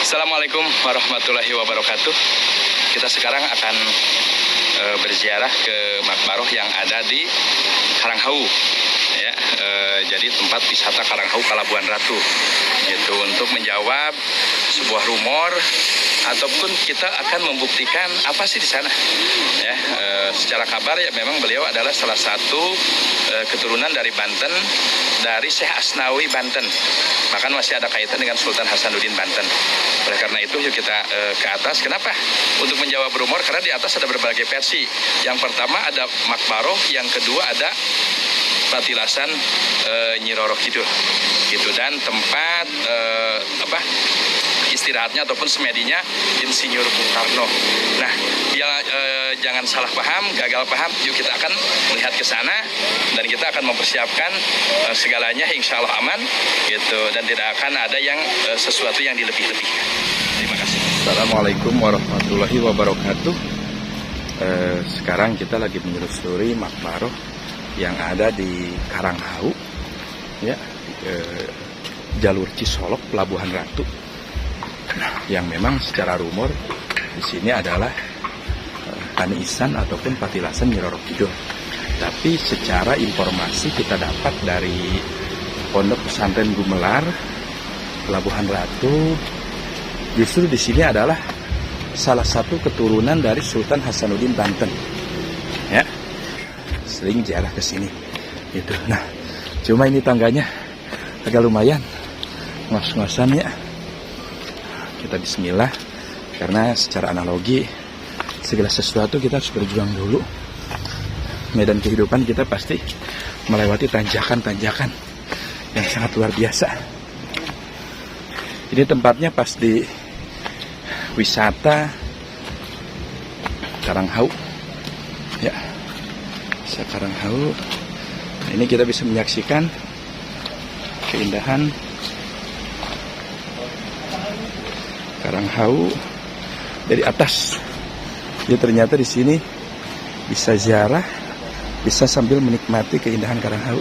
Assalamualaikum warahmatullahi wabarakatuh. Kita sekarang akan berziarah ke Makbaroh yang ada di Karanghau, ya. Jadi tempat wisata Karanghau Pelabuhan Ratu. Itu untuk menjawab sebuah rumor ataupun kita akan membuktikan apa sih di sana. Ya, secara kabar ya memang beliau adalah salah satu keturunan dari Banten, dari Syekh Asnawi Banten. Bahkan masih ada kaitan dengan Sultan Hasanuddin Banten. Oleh karena itu yuk kita ke atas. Kenapa? Untuk menjawab rumor, karena di atas ada berbagai versi. Yang pertama ada Makbaroh, yang kedua ada Patilasan Nyi Roro Kidul. Gitu, dan tempat istirahatnya ataupun semedinya Insinyur Bung Karno. Nah, jangan salah paham, gagal paham. Yuk kita akan melihat ke sana dan kita akan mempersiapkan segalanya, insya Allah aman, gitu, dan tidak akan ada yang sesuatu yang dilebih-lebihkan. Terima kasih. Assalamualaikum warahmatullahi wabarakatuh. Sekarang kita lagi menelusuri Makbaroh yang ada di Karanghau, ya, jalur Cisolok Pelabuhan Ratu. Yang memang secara rumor di sini adalah Tani Ihsan ataupun Patilasan Nyi Roro Kidul. Tapi secara informasi kita dapat dari Pondok Pesantren Gumelar Pelabuhan Ratu, justru di sini adalah salah satu keturunan dari Sultan Hasanuddin Banten. Ya, sering ziarah ke sini. Gitu. Nah, cuma ini tangganya agak lumayan ngos-ngosan ya. Kita bismillah, karena secara analogi segala sesuatu kita harus berjuang dulu. Medan kehidupan kita pasti melewati tanjakan-tanjakan yang sangat luar biasa. Ini tempatnya pas di wisata Karanghau, ya, Karanghau. Nah, ini kita bisa menyaksikan keindahan Karanghau dari atas. Jadi ternyata di sini bisa ziarah, bisa sambil menikmati keindahan Karanghau.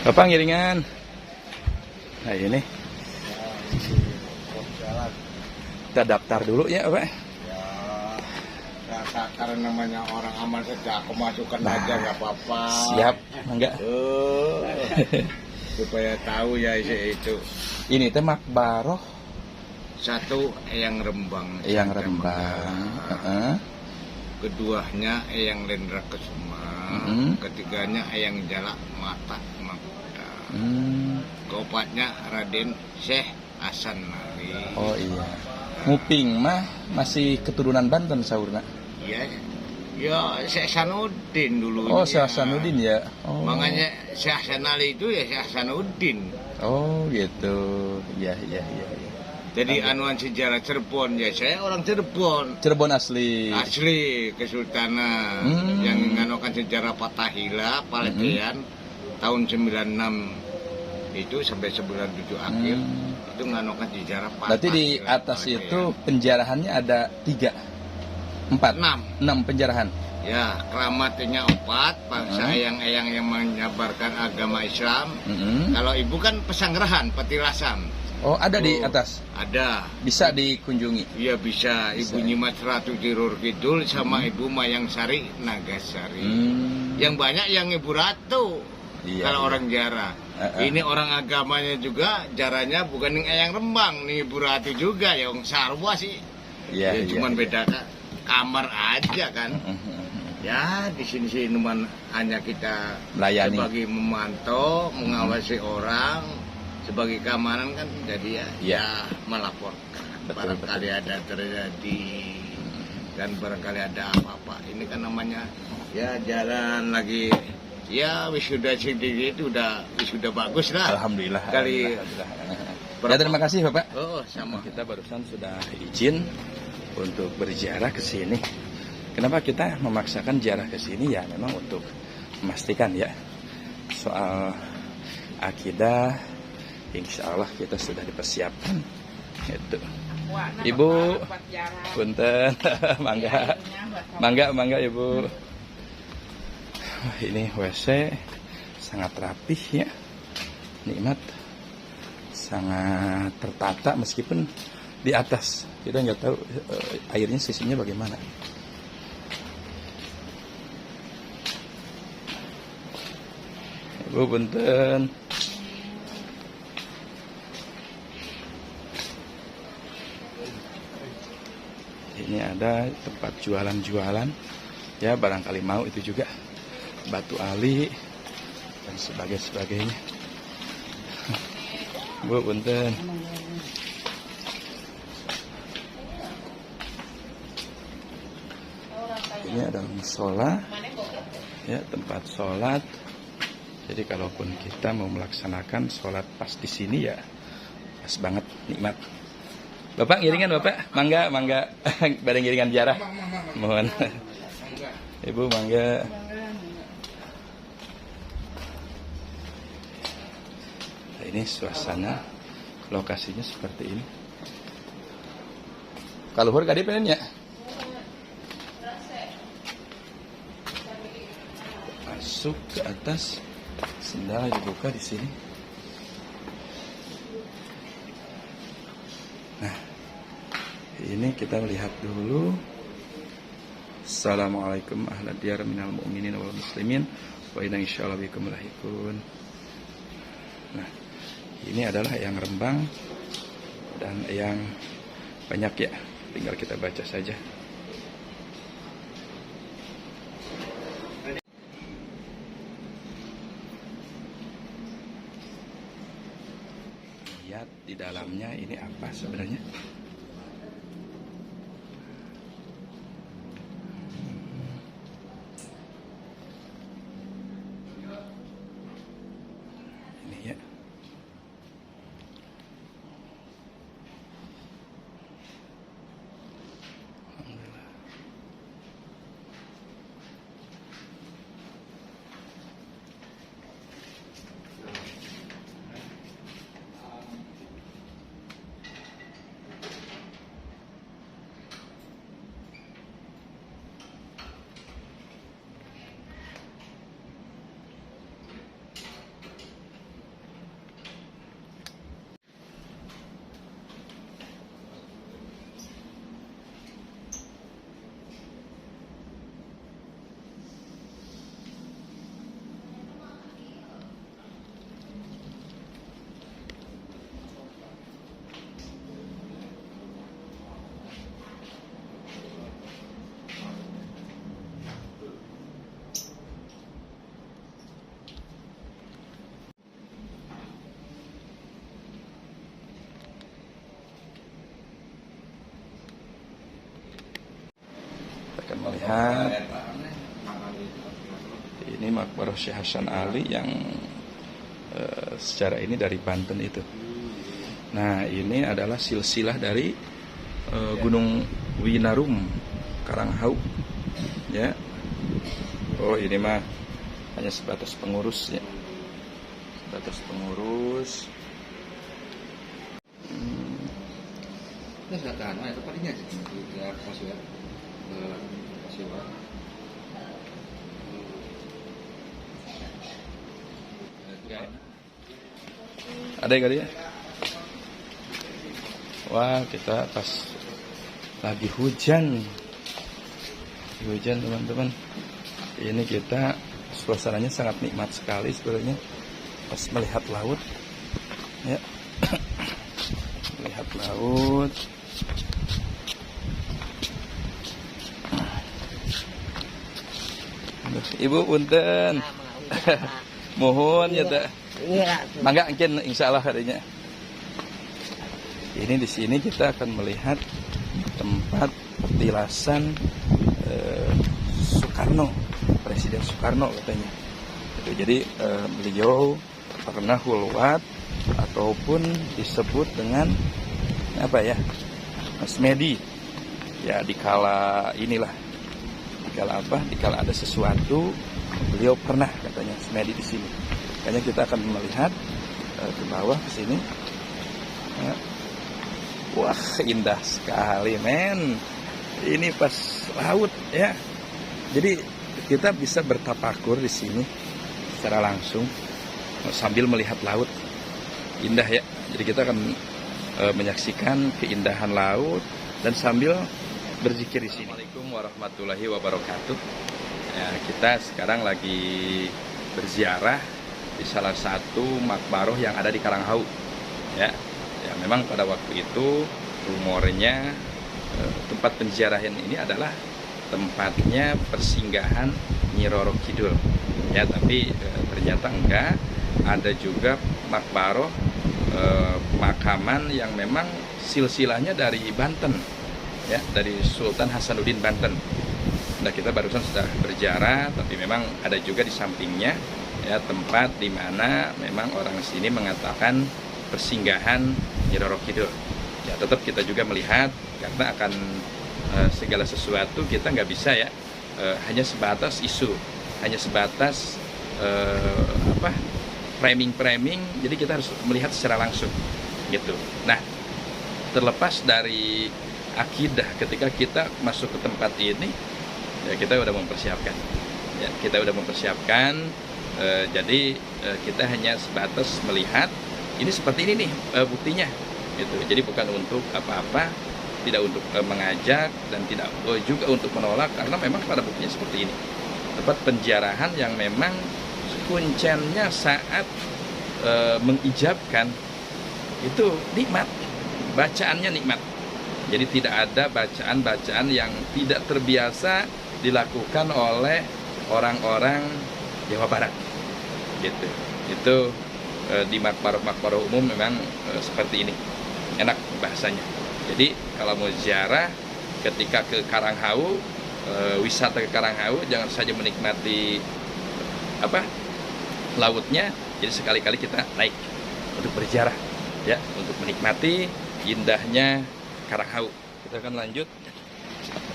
Bapak ngiringan. Nah ini kita daftar dulu ya Pak. Ya, karena namanya orang aman saja, aku masukkan aja nggak apa-apa. Siap, enggak? Supaya tahu ya itu. Ini teh Makbaroh Satu Eyang Rembang. yang Rembang. Keduanya Eyang Lendra Kesuma. Ketiganya Eyang Jalak Mata Makuda. Keempatnya Raden Syekh Hasan Nali. Oh iya. Nguping mah masih keturunan Banten saurna. Iya. Ya, Syekh Hasanuddin dulunya. Oh, Syekh Hasanuddin ya. Oh. Makanya Syekh Hasan Ali itu ya Syekh Hasanuddin. Oh, gitu. Ya. Jadi anuan sejarah Cirebon, ya saya orang Cirebon. Cirebon asli. Asli Kesultanan yang menganokan sejarah Fatahila, Paletean tahun 96 itu sampai 97 akhir itu menganokan sejarah Fatahila. Berarti di atas Paletean itu penjarahannya ada 6 penjarahan. Ya, keramatnya 4, bangsa eyang-eyang yang menyebarkan agama Islam. Kalau ibu kan Pesanggerahan, Patilasan. Oh, ada di atas? Ada. Bisa dikunjungi? Iya bisa. Ibu Nyimas Ratu Nyi Kidul sama Ibu Mayang Sari Nagasari. Yang banyak yang Ibu Ratu. Iya, kalau orang Jara. Ini orang agamanya juga, jaranya bukan yang Eyang Rembang, nih Ibu Ratu juga, yang Sarwa sih. Iya, ya, cuman beda kamar aja kan. Ya di sini hanya kita melayani, sebagai memantau, mengawasi orang, sebagai keamanan kan, jadi ya melaporkan. Barangkali ada terjadi dan barangkali ada apa-apa. Ini kan namanya ya jalan lagi. Ya wisuda sendiri itu udah wisuda bagus lah. Alhamdulillah. Ya terima kasih Bapak. Oh sama. Kita barusan sudah izin untuk berziarah ke sini. Kenapa kita memaksakan ziarah ke sini? Ya memang untuk memastikan ya soal akidah, insya Allah kita sudah dipersiapkan. Itu. Ibu, punten, mangga Ibu. Ini WC sangat rapih ya, nikmat. sangat tertata meskipun di atas kita nggak tahu airnya sisinya bagaimana. Ibu punten. Ini ada tempat jualan-jualan ya, barangkali mau itu juga batu ali dan sebagainya. Bu punten. Ini adalah musola ya, tempat sholat. Jadi kalaupun kita mau melaksanakan sholat pas di sini ya pas banget, nikmat. Bapak giringan Bapak, mangga bareng giringan jarah. Mohon. Ibu mangga. Nah, ini suasana lokasinya seperti ini. Kaluhur kadi pengen ya? Masuk ke atas, sendal dibuka di sini. Nah, ini kita lihat dulu. Assalamualaikum ahla diyar minal mu'minin wal muslimin wa inna insyaallah bikum lahiqun. Nah, ini adalah yang Rembang dan yang banyak ya, tinggal kita baca saja. Lihat di dalamnya ini apa sebenarnya. Ini ya. Alhamdulillah. Akan melihat ini makbarah Syekh Hasan Ali yang secara ini dari Banten itu. Nah, ini adalah silsilah dari Gunung Winarum Karanghau ya. Oh, ini mah hanya sebatas pengurus ya, sebatas pengurus. Ini silakan, itu palingnya sih, masuk. Ada yang kali ya? Wah, kita pas lagi hujan teman-teman. Ini kita suasananya sangat nikmat sekali sebenarnya pas melihat laut ya. Melihat laut. Ibu punten. Mohon ya tak. Mangga mungkin insyaallah harinya. Ini di sini kita akan melihat tempat petilasan Soekarno, Presiden Soekarno katanya. Jadi beliau pernah hulwat ataupun disebut dengan apa ya, Smedi ya, dikala inilah, dikala apa, dikala ada sesuatu beliau pernah katanya Smedi di sini. Makanya kita akan melihat ke bawah ke sini ya. Wah, indah sekali men, ini pas laut ya. Jadi kita bisa bertapakur di sini secara langsung sambil melihat laut. indah ya. Jadi kita akan menyaksikan keindahan laut dan sambil berzikir di sini. Assalamualaikum warahmatullahi wabarakatuh. Ya, kita sekarang lagi berziarah di salah satu makbaroh yang ada di Karanghau. Ya, memang pada waktu itu rumornya tempat penziarahan ini adalah tempatnya persinggahan Nyi Roro Kidul. Ya, tapi ternyata enggak. Ada juga makbaroh makaman yang memang silsilahnya dari Banten, ya, dari Sultan Hasanuddin Banten. Nah, kita barusan sudah berziarah, tapi memang ada juga di sampingnya ya tempat di mana memang orang sini mengatakan persinggahan Nyi Roro Kidul. Ya, tetap kita juga melihat karena akan segala sesuatu kita nggak bisa ya hanya sebatas isu, hanya sebatas framing, jadi kita harus melihat secara langsung gitu. Nah, terlepas dari akidah, ketika kita masuk ke tempat ini ya kita udah mempersiapkan ya, jadi kita hanya sebatas melihat ini seperti ini nih buktinya gitu. Jadi bukan untuk apa-apa, tidak untuk mengajak dan tidak juga untuk menolak, karena memang pada buktinya seperti ini. Tempat penziarahan yang memang kuncennya saat mengijabkan itu nikmat, bacaannya nikmat. Jadi tidak ada bacaan-bacaan yang tidak terbiasa dilakukan oleh orang-orang Jawa Barat gitu. Itu di makbaroh umum memang seperti ini, enak bahasanya. Jadi kalau mau ziarah ketika ke Karanghau, wisata ke Karanghau, jangan saja menikmati lautnya, jadi sekali-kali kita naik untuk berziarah ya, untuk menikmati indahnya Karanghau. Kita akan lanjut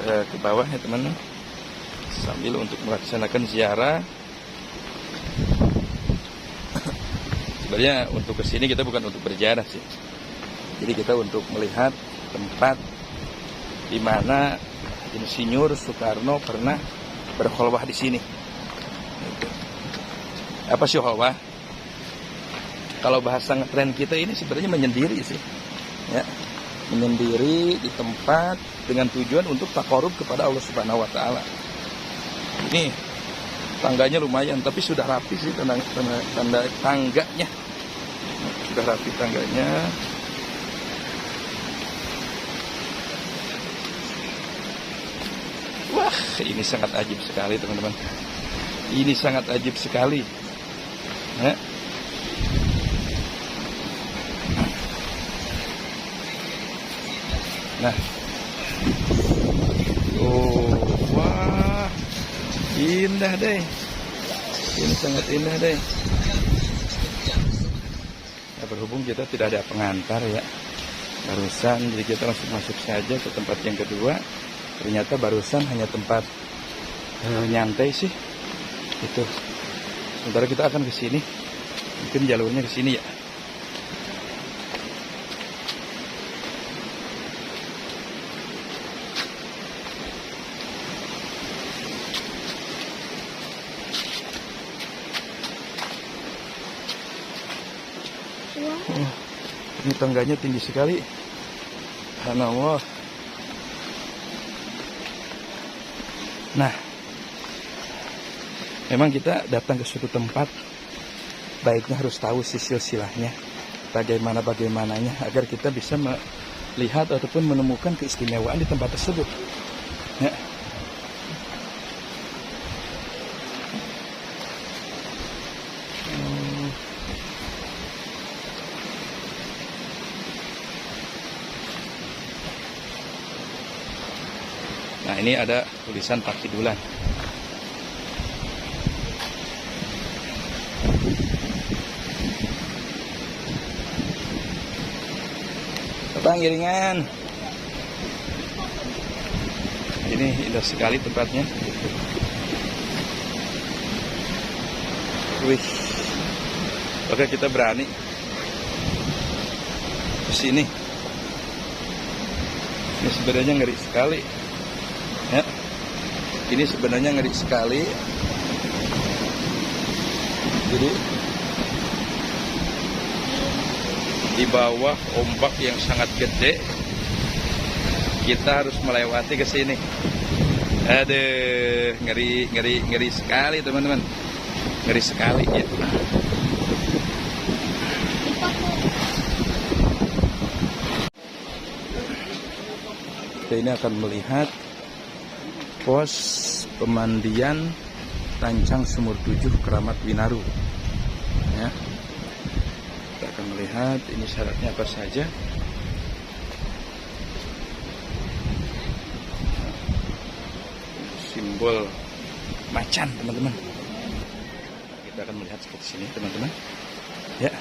ke bawah ya teman-teman, sambil untuk melaksanakan ziarah. Sebenarnya untuk kesini kita bukan untuk berziarah sih, jadi kita untuk melihat tempat di mana Insinyur Soekarno pernah berkholwah di sini. Apa sih kholwah? Kalau bahasa ngetren kita ini sebenarnya menyendiri sih, ya, menyendiri di tempat dengan tujuan untuk takarub kepada Allah Subhanahu Wa Taala. Ini tangganya lumayan, tapi sudah rapi sih tangganya, sudah rapi tangganya. Wah, ini sangat ajib sekali teman-teman. Ini sangat ajib sekali. Ya. Nah, wah, indah deh. Ini sangat indah deh. Nah, berhubung kita tidak ada pengantar ya, barusan, jadi kita langsung masuk saja ke tempat yang kedua. Ternyata barusan hanya tempat nyantai sih. Itu. Sementara kita akan ke sini. Mungkin jalurnya ke sini ya. Ini tangganya tinggi sekali. Subhanallah. Nah, memang kita datang ke suatu tempat, baiknya harus tahu silsilahnya, bagaimananya, agar kita bisa melihat ataupun menemukan keistimewaan di tempat tersebut. Ya. Nah, ini ada tulisan Pakidulan. Bang, giringan. Ini indah sekali tempatnya. Wih. Oke, kita berani ke sini. Ini sebenarnya ngeri sekali. Ya. Ini sebenarnya ngeri sekali. Jadi di bawah ombak yang sangat gede. Kita harus melewati ke sini. Aduh, ngeri sekali teman-teman. Ngeri sekali ya. Kita ini akan melihat pos pemandian Tancang Sumur 7 Keramat Winaru. Ya. Kita akan melihat ini syaratnya apa saja. Simbol macan teman-teman. Kita akan melihat seperti sini teman-teman. Ya.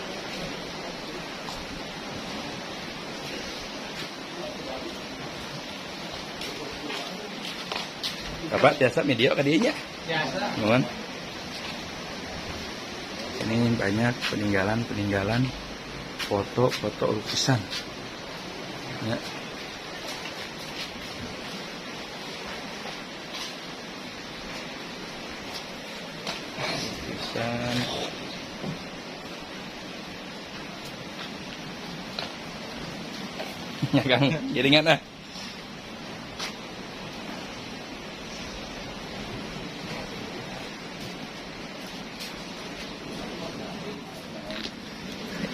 Bapak biasa video kadinya. Biasa. Mohon. Ini banyak peninggalan foto lukisan. Ya. Lukisan. Ya Kang, jaringan ah.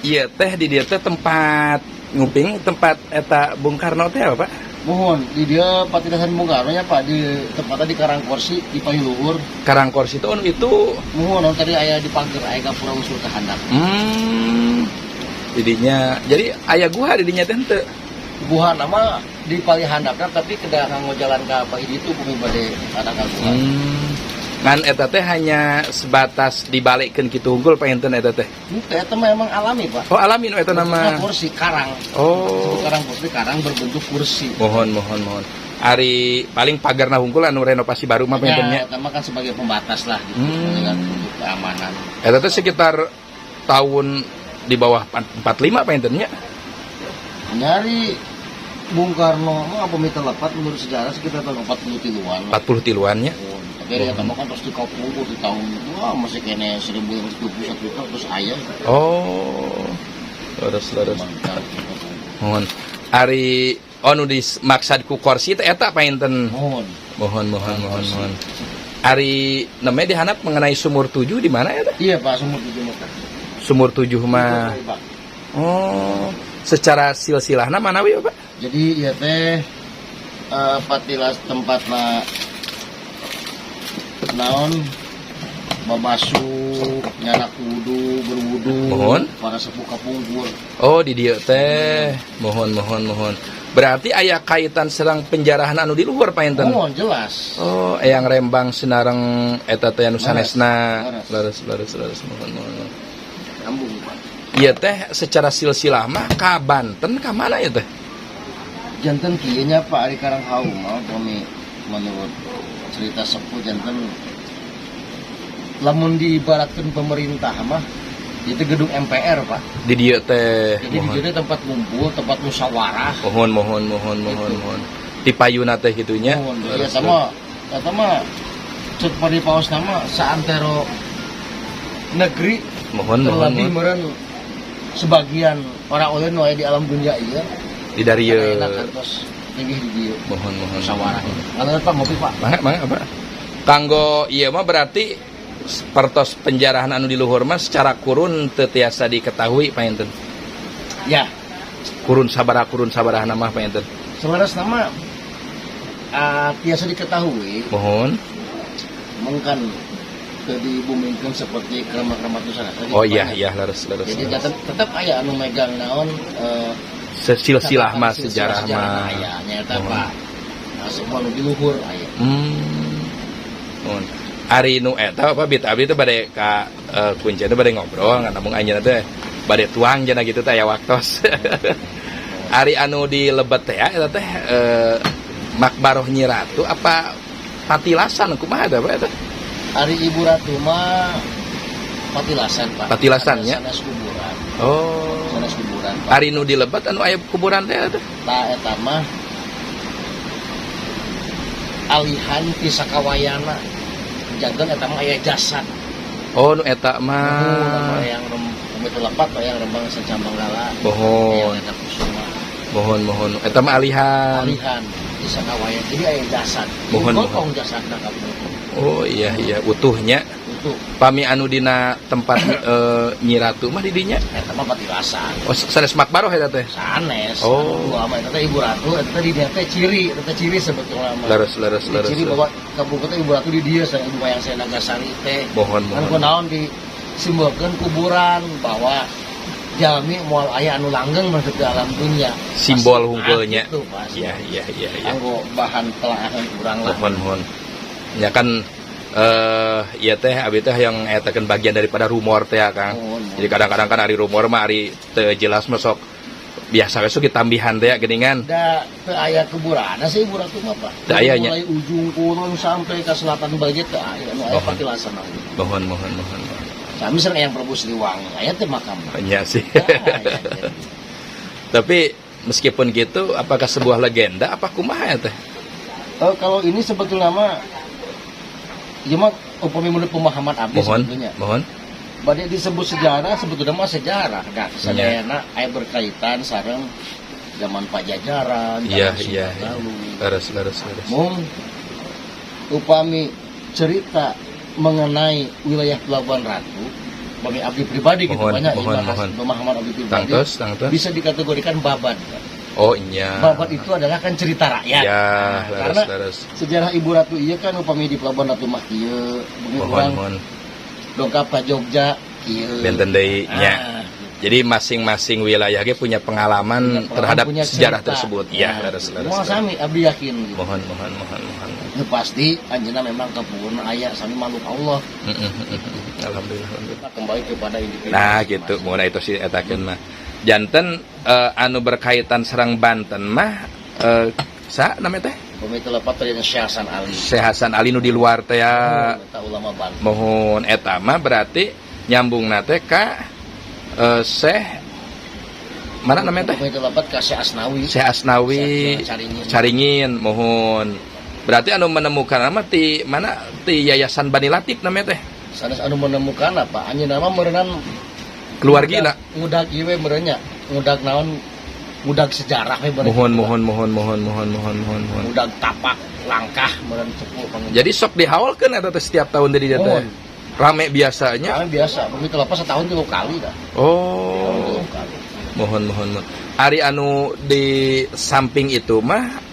Iya teh di dia teh tempat nguping, tempat eta Bung Karno teh apa Pak? Mohon, di dia patilasan Bung Karno nya Pak, di tempatnya di Karangkorsi, di Payuluhur. Karangkorsi itu Mohon, tadi ayah di pagar, ayah gapura usul ke handap. Didinya, jadi ayah gua didinya teh henteu. Buhan nama di pali handapna, tapi kada nganggo jalan ke apa itu bumi bade ada kaguhan. Ngan eta teh hanya sebatas dibalikkeun kitu unggul painten eta teh. Eta mah emang alami Pak. Oh alami nu eta nama. Kursi karang. Oh. Karang kursi, karang berbentuk kursi. Mohon. Ari paling pagarna hungkul anu renovasi baru mah paintennya. Eta mah kan sebagai pembatas lah gitu. Dengan untuk keamanan. Eta teh sekitar tahun di bawah 45 paintennya. Nyari Bung Karno mah apa mita lepat menurut sejarah sekitar tahun 40 tiluan. 40 tiluannya. Tapi ya kan terus di Kapuku di tahun wah masih kene 1921 terus ayah. Oh. Leres. Mohon. Ari anu dimaksud ku kursi teh eta painten. Mohon. Ari namanya dihanap mengenai Sumur 7 di mana ya? Iya Pak, Sumur 7 mah. Sumur 7 mah. Oh, secara silsilahna manawi Pak? Jadi ya teh patilas tempatna naon babasu nyanak wudu berwudu mohon para sepuh kapungkur. Oh di dieu teh mohon berarti aya kaitan serang penjarahan anu di luhur painten. Mohon jelas. Oh eyang Rembang Sinareng eta teh anu sanesna leres mohon Sambung Pak. Iya teh secara silsilah mah ka Banten ka mana ya teh? Janten kieu nya Pak ari Karanghau mah kami menurut cerita sepuh janten lamun diibaratkan pemerintah mah itu gedung MPR Pak. Di dieu teh. Jadi di dieu tempat ngumpul, tempat musyawarah. Mohon. Di payuna teh gitunya. Ya sama cek pari paos nama saantero negeri terlebih meureun sebagian orang ulun wae di alam dunia ieu. Di dari tinggi di dieu. Mohon musyawarah. Kalau Pak ngopi Pak. Mangga apa? Kanggo ieu mah berarti pertos penjarahan anu di luhur mah secara kurun teu tiasa diketahui painten. Ya. Kurun sabaraha nama painten. Selaras nama tiasa diketahui. Mohon. Mengkan dibumingkeun seperti keramat-keramat nusana. Oh iya leres. Jadi tetap aya anu megang naon silsilah mah sejarah mah aya nyaeta Pak. Semua nu di luhur aya. Mohon. Ari nu eta apa bit abdi teh bade ka kuncen teh bade ngobrol ngan namung anjeunna teh bade tuang cenah kitu teh aya waktos. Ari anu di Lebet teh eta teh Makbaroh Nyi Ratu apa patilasan kumaha eta Pak eta? Ari Ibu Ratu mah patilasan Pak. Patilasan nya. Sanes kuburan. Oh. Sanes kuburan. Pak. Ari nu di Lebet anu aya kuburan teh eta? Tah eta mah alihan ti sakawayana. Janten eta mah aya jasad. Oh nu eta mah yang Komite Lepat yang Rembang Secambanggala. Mohon. Yang Kusuma. Mohon. Eta mah alihan. Alihan di sana wayang. Jadi aya jasad. Mohon. Jasadna kabeh. Oh iya utuhnya. Utuh. Pami anu dina tempat Nyi Ratu mah di dinya. Eta mah patilasan. Oh sanes makbaroh eta teh. Sanes. Oh. Lama eta teh Ibu Ratu, eta di dia teh ciri sebetulnya mah. Leres. Ciri bahwa kampung kita Ibu Ratu di dia saya Ibu Wayang saya Nagasari teh. Mohon. Kan kunaon di simbolkeun kuburan bahwa jalmi moal aya anu langgeng masuk ke alam dunia. Simbol hungkulnya. Itu pasti. Iya. Anggo bahan telaahan kurang lah. Mohon. Ya kan iya teh abi teh yang etakeun bagian daripada rumor teh ya Kang. Mohon. Jadi kadang-kadang kan ari rumor mah ari teu jelas mah sok biasa we sok ditambihan teh ya geuningan. Da teu aya kuburan sih Ibu Ratu mah Pak. Da aya nya. Mulai ujung kulon sampai ke selatan bagian teu aya anu aya patilasan. Mohon. Kami sering yang Prabu Siliwangi aya teh makam. Iya sih. Ya. Tapi meskipun gitu apakah sebuah legenda apa kumaha ya teh? Kalau ini sebetulnya mah ya mah upami menurut pemahaman abdi sebetulnya. Mohon. Badai disebut sejarah sebetulnya mah sejarah. Nah, sadayana aya berkaitan sareng zaman Pajajaran, Iya. lalu. Leres. Mung upami cerita mengenai wilayah Pelabuhan Ratu bagi abdi pribadi gitu Mohon. pemahaman abdi pribadi Tangtos. bisa dikategorikan babad. Oh iya. Babad itu adalah kan cerita rakyat. Ya, Karena leres. sejarah Ibu Ratu iya kan upami di Pelabuhan Ratu mah kieu, begitu orang Mohon. dongkap ka Jogja kieu. Benten deui nya. Jadi masing-masing wilayah ge punya pengalaman terhadap punya sejarah cerita. tersebut. Iya, leres. Mau sami abdi yakin gitu. Mohon. Ya, pasti anjeunna memang kepuun aya sami makhluk Allah. Alhamdulillah. Kita kembali kepada individu. Nah, gitu. Mengenai itu sih etakeun mah. Janten anu berkaitan sareng Banten mah sa namanya teh? Komite Lepat teh Syekh Hasan Ali. Syekh Hasan Ali nu di luar teh ya. Eta ulama Banten. Mohon eta mah berarti nyambungna teh ka Syekh mana namanya teh? Komite Lepat ka Syekh Asnawi. Syekh Asnawi Caringin. Mohon. Berarti anu menemukan nama ti mana ti Yayasan Bani Latif namanya teh? Sanes anu menemukan apa? Anjeunna mah meureunnan Keluargina. Ngudag ieu we meureunnya. Ngudag naon? Ngudag sejarah we Mohon. Ngudag tapak langkah meureun sepuh. Jadi sok dihaulkeun eta teh setiap tahun dari dia teh. Rame biasanya. Kami biasa, Komite Lepas setahun 3 kali dah. Oh. 3 kali. Mohon. Ari anu di samping itu mah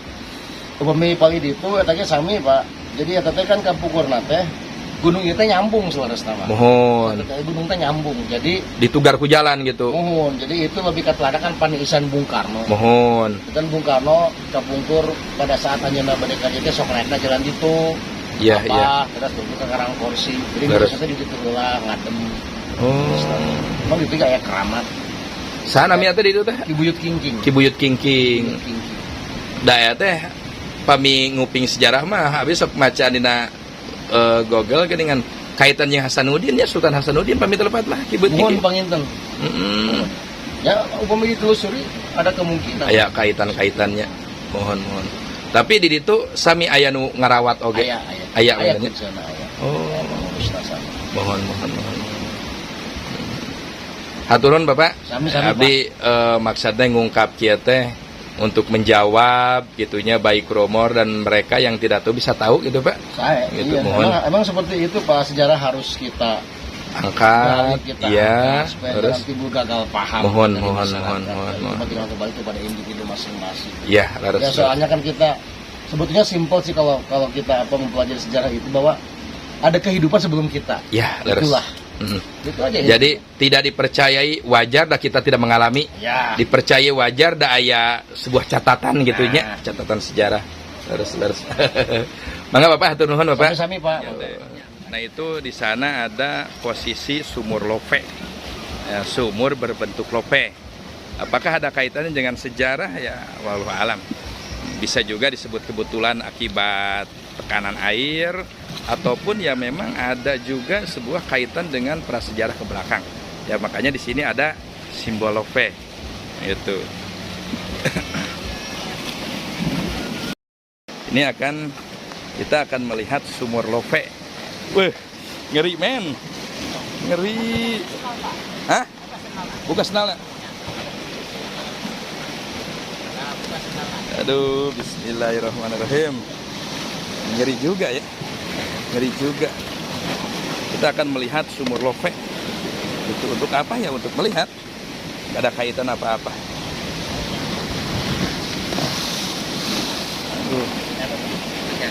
Upami pali ditu eta ge sami, Pak. Jadi eta teh kan kapukurna teh gunung ieu teh nyambung saudara mah. mohon Gunung teh nyambung. Jadi ditugar ku jalan gitu. mohon. Jadi itu lebih ke teladakan paniisan Bung Karno. Mohon. Dan Bung Karno kapungkur pada saat anjeunna bade ka dieu teh sok naekna jalan ditu. Iya. Kita turun ke Karang Kursi. Jadi Leres. biasanya di ditu heula ngadem. Oh. Emang itu kayak keramat. Sana mi teh di itu teh Kibuyut Kingking. Kibuyut Kingking. Da teh pami nguping sejarah mah habis sok maca dina Google dengan kaitannya Hasanuddin ya Sultan Hasanuddin pami telepat lah Kibuyut Mohon Kingking. panginten. Ya upami ditelusuri ada kemungkinan. Aya kaitan-kaitannya. Mohon. Tapi di ditu sami aya nu ngarawat oge. Aya Aya di sana aya. Oh. Sana. Mohon. Haturun Bapak. Sami-sami, Abdi maksudnya ngungkap kieu teh untuk menjawab gitunya baik rumor dan mereka yang tidak tahu bisa tahu gitu Pak. Saya Gitu, iya. mohon. Emang seperti itu Pak, sejarah harus kita Angkat, kita iya, angkat, supaya terus nanti gagal paham. mohon. Cuma tinggal kembali kepada individu masing-masing. Iya, harus. Ya soalnya kan kita sebetulnya simpel sih kalau kita mempelajari sejarah itu bahwa ada kehidupan sebelum kita. Ya, harus. Itulah. Itu aja. Jadi tidak dipercayai wajar dah kita tidak mengalami. Ya. Dipercayai wajar dah aya sebuah catatan gitunya, catatan sejarah. Harus. Mangga Bapak hatur nuhun Bapak. Sami-sami Pak. Nah itu di sana ada posisi sumur lope, ya, sumur berbentuk lope. Apakah ada kaitannya dengan sejarah? Ya, wallahu alam. Bisa juga disebut kebetulan akibat tekanan air, ataupun ya memang ada juga sebuah kaitan dengan prasejarah ke belakang. Ya makanya di sini ada simbol lope, itu. Ini kita akan melihat sumur lope. Wih, ngeri men, ngeri. Hah? Buka sendalnya. Aduh, bismillahirrahmanirrahim. Ngeri juga ya. Ngeri juga. Kita akan melihat sumur Love. Itu untuk apa ya? Untuk melihat. Gak ada kaitan apa-apa. Aduh.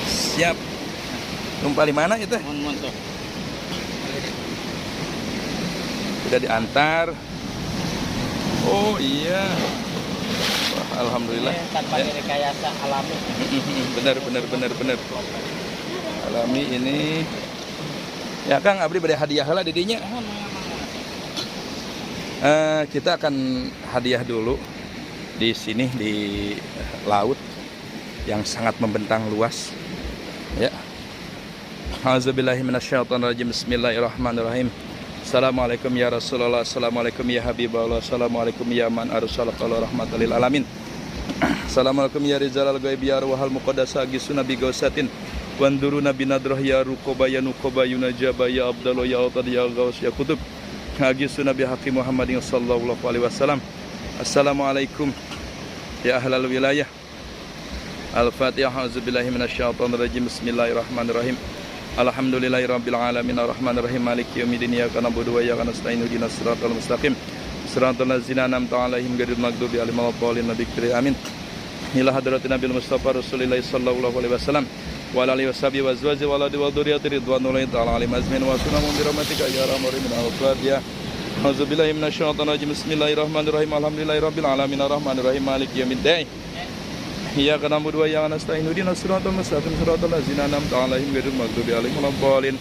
Siap. Tumpah di mana itu? Sudah diantar. Oh iya. Wah, alhamdulillah. Tanpa direkayasa alami. Benar. Alami ini. Ya Kang, abdi beri hadiah lah didinya. Kita akan hadiah dulu di sini di laut yang sangat membentang luas. Ya. A'udzubillahi minasyaitonirrajim. Bismillahirrahmanirrahim. Assalamualaikum ya Rasulullah. Assalamualaikum ya Habibullah. Assalamualaikum ya man arsalaka rahmatan lil alamin. Assalamualaikum ya rizalal ghaibi ya arwahal muqaddasa agisuna bi gausatin wanduru nabi nadrah ya ruqaba ya nuqaba yunajaba ya abdallah ya autad ya gaus ya kutub agisuna bi haqqi Muhammadin sallallahu alaihi wasallam. Assalamualaikum ya ahlal wilayah. Al-Fatihah. A'udzubillahi minasyaitonirrajim. Bismillahirrahmanirrahim. Alhamdulillahirabbil alamin arrahmanirrahim maliki yaumiddin iyyaka na'budu wa iyyaka nasta'in ihdinas siratal mustaqim siratal ladzina an'amta 'alaihim ghairil maghdubi alaihim waladdallin. Amin. Ila hadratin Nabil Mustafa Rasulillah sallallahu alaihi wasallam wa ala alihi washabihi wa azwajihi wa alihi wa dzurriyyati ridwanullahi ta'ala alaihim ajmain wa sunnamu bi rahmatika ya arhamar rahimin. Al-Fatihah. A'udzubillahi minasyaitonir rajim. Bismillahirrahmanirrahim. Alhamdulillahirabbil alamin arrahmanirrahim maliki yaumiddin. Iyyaka na'budu wa iyyaka nasta'in ihdinas siratal mustaqim siratal ladzina an'amta 'alaihim ghairil maghdubi alaihim waladdallin.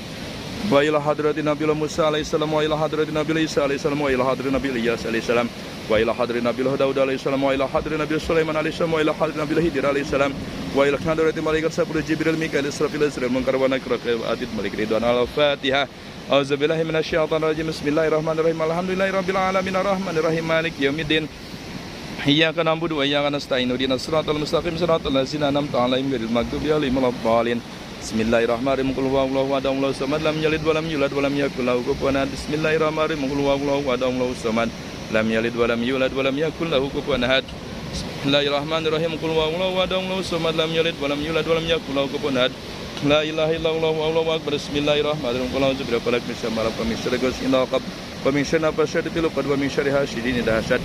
Wa ila hadratin Nabil Musa alaihi salam wa ila hadratin Nabil Isa alaihi salam wa ila hadratin Nabil Ilyas alaihi salam wa ila hadratin Nabil Daud alaihi salam wa ila hadratin Nabil Sulaiman alaihi salam wa ila hadratin Nabil Khidir alaihi salam wa ila hadratin malaikat sabur Jibril Mikail Israfil Azrail Munkar wa Nakir Atid Malik Ridwan. Al-Fatihah. A'udzubillahi minasyaitonir rajim. Bismillahirrahmanirrahim. Alhamdulillahirabbil alamin arrahmanirrahim maliki yaumiddin. Iyyaka na'budu wa iyyaka nasta'in ihdinas siratal mustaqim siratal ladzina an'amta 'alaihim ghairil maghdubi 'alaihim waladdallin. Bismillahirrahmanirrahim. Qul huwallahu ahad Allahu samad lam yalid wa lam yulad wa lam yakul lahu kufuwan ahad. Bismillahirrahmanirrahim. Qul huwallahu ahad Allahu samad lam yalid wa lam yulad wa lam yakul lahu kufuwan ahad. Bismillahirrahmanirrahim. Qul huwallahu ahad Allahu samad lam yalid wa lam yulad wa lam yakul lahu kufuwan ahad. La ilaha illallah wallahu akbar. Bismillahirrahmanirrahim. Qul a'udzu birabbil falaq min syarri ma khalaq wa min syarri ghasiqin idza waqab wa min syarri nafasatin fil 'uqad wa min syarri hasidin idza hasad.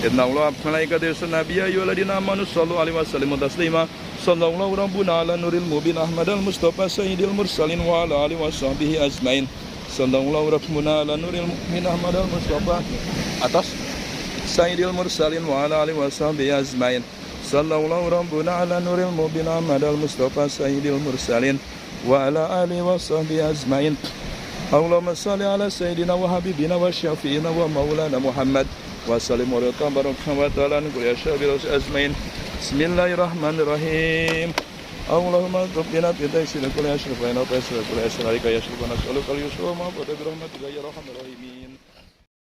Inna Allah malaikatahu yusalluna 'alan nabiyyi amanu sallu alaihi wa sallimu taslima. Sallallahu rabbuna ala nuril mubin Ahmadal Mustafa sayyidil mursalin wa ala alihi wa sahbihi ajmain. Sallallahu rabbuna ala nuril mubin Ahmadal Mustafa atas sayyidil mursalin wa ala alihi wa sahbihi ajmain. Sallallahu rabbuna ala nuril mubin Ahmadal Mustafa sayyidil mursalin wa ala alihi wa sahbihi ajmain. Allahumma salli ala sayyidina wa habibina wa syafi'ina wa maulana Muhammad wa sallim wa tabaraka wa ta'ala kulli ashabi rasul azmain. Bismillahirrahmanirrahim. Allahumma rabbina bi taysir kulli ashraf wa inna taysir kulli asrarika yashrufuna sallu kal yusuf ma bi rahmatika ya arhamar rahimin.